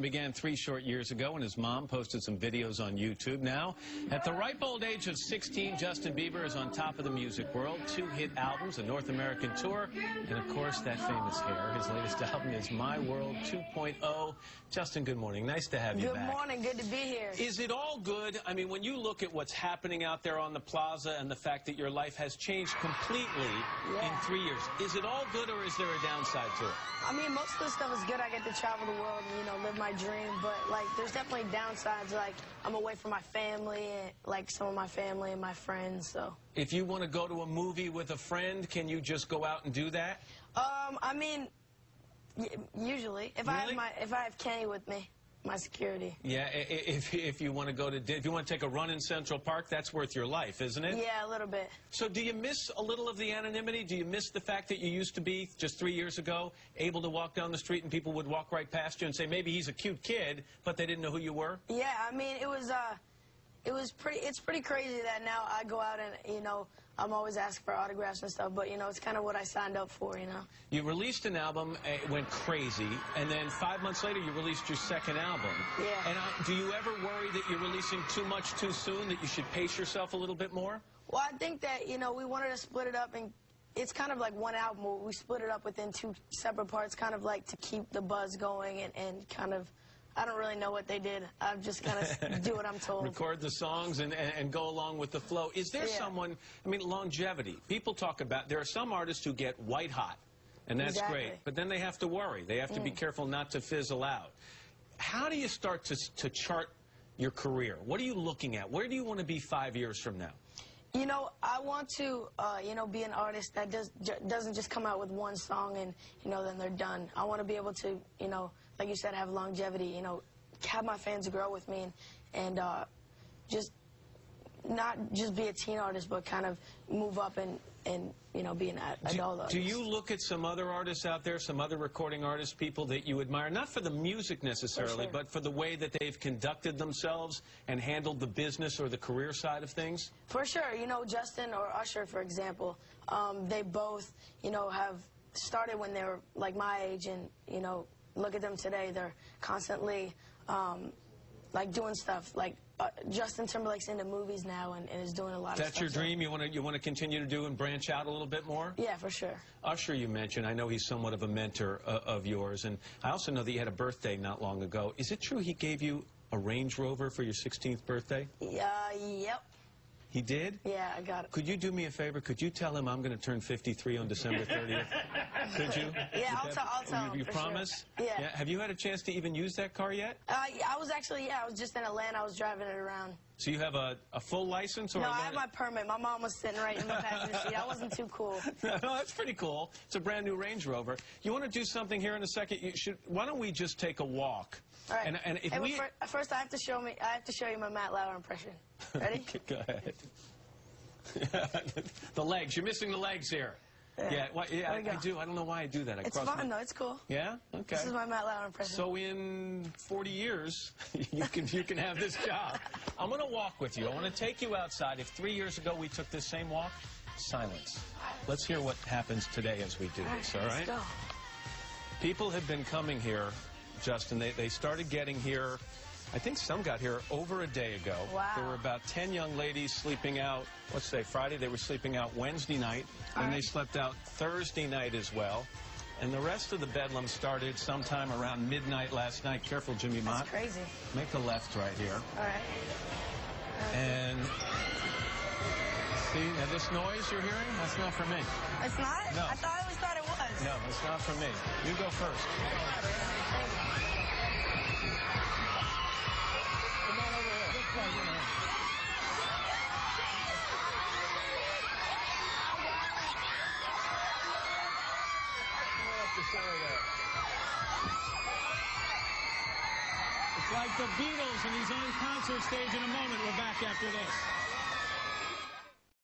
Began 3 short years ago when his mom posted some videos on YouTube. Now, at the ripe old age of 16, Justin Bieber is on top of the music world. 2 hit albums, a North American tour, and of course that famous hair. His latest album is My World 2.0. Justin, good morning. Nice to have you back. Good morning. Good to be here. Is it all good? I mean, when you look at what's happening out there on the plaza and the fact that your life has changed completely in 3 years, is it all good or is there a downside to it? I mean, most of the stuff is good. I get to travel the world and, live my dream. But, there's definitely downsides. I'm away from my family, and, some of my family and my friends, so. If you want to go to a movie with a friend, can you just go out and do that? I mean, usually. If really? if I have Kenny with me. My security. Yeah, if you want to go to, if you want to take a run in Central Park, that's worth your life, isn't it? Yeah, a little bit. So do you miss a little of the anonymity? Do you miss the fact that you used to be, just 3 years ago, able to walk down the street and people would walk right past you and say, maybe he's a cute kid, but they didn't know who you were? Yeah, I mean, it's pretty crazy that now I go out and, I'm always asking for autographs and stuff, but, it's kind of what I signed up for, You released an album, it went crazy, and then 5 months later you released your second album. Yeah. And do you ever worry that you're releasing too much too soon, that you should pace yourself a little bit more? Well, I think that, we wanted to split it up, and it's kind of like one album. We split it up within 2 separate parts, kind of like to keep the buzz going and kind of... I don't really know what they did. I just kind of do what I'm told. Record the songs and go along with the flow. Is there someone, I mean, longevity. People talk about, there are some artists who get white hot, and that's great. But then they have to worry. They have to be careful not to fizzle out. How do you start to chart your career? What are you looking at? Where do you want to be 5 years from now? I want to, be an artist that doesn't just come out with one song and, then they're done. I want to be able to, like you said, have longevity, have my fans grow with me and just not just be a teen artist, but kind of move up and be an adult artist. Do you look at some other artists out there, some other recording artists, people that you admire, not for the music necessarily, but for the way that they've conducted themselves and handled the business or the career side of things? For sure. Justin or Usher, for example, they both, have started when they were like my age, and, look at them today. They're constantly, doing stuff. Justin Timberlake's into movies now and is doing a lot of stuff. That's your dream? You want to continue to do and branch out a little bit more? Yeah, for sure. Usher, you mentioned. I know he's somewhat of a mentor of yours, and I also know that you had a birthday not long ago. Is it true he gave you a Range Rover for your 16th birthday? Yep. He did? Yeah, I got it. Could you do me a favor? Could you tell him I'm going to turn 53 on December 30th? Could you? Yeah, I'll tell him. You promise? Sure. Yeah. Have you had a chance to even use that car yet? I was just in Atlanta. I was driving it around. So you have a full license? Or no, I have my permit. My mom was sitting right in the passenger seat. I wasn't too cool. No, that's pretty cool. It's a brand new Range Rover. You want to do something here in a second? Why don't we just take a walk? All right. And if first, I have to show you my Matt Lauer impression. Ready? Go ahead. The legs. You're missing the legs here. Yeah, I do. I don't know why I do that. It's fun, though. It's cool. Yeah? Okay. This is my Matt Lauer impression. So in 40 years, you can have this job. I'm going to walk with you. I want to take you outside. If 3 years ago we took this same walk, silence. Let's hear what happens today as we do this, all right? Let's go. People have been coming here, Justin. They started getting here, I think some got here over a day ago. Wow. There were about 10 young ladies sleeping out, let's say Friday. They were sleeping out Wednesday night, and they slept out Thursday night as well. And the rest of the bedlam started sometime around midnight last night. Careful, Jimmy Mott. That's crazy. Make a left right here. All right. And see, now this noise you're hearing, that's not for me. It's not? No. I always thought it was. No, it's not for me. You go first. Come on over here. This way, you know. It's like the Beatles, and he's on concert stage in a moment. We're back after this.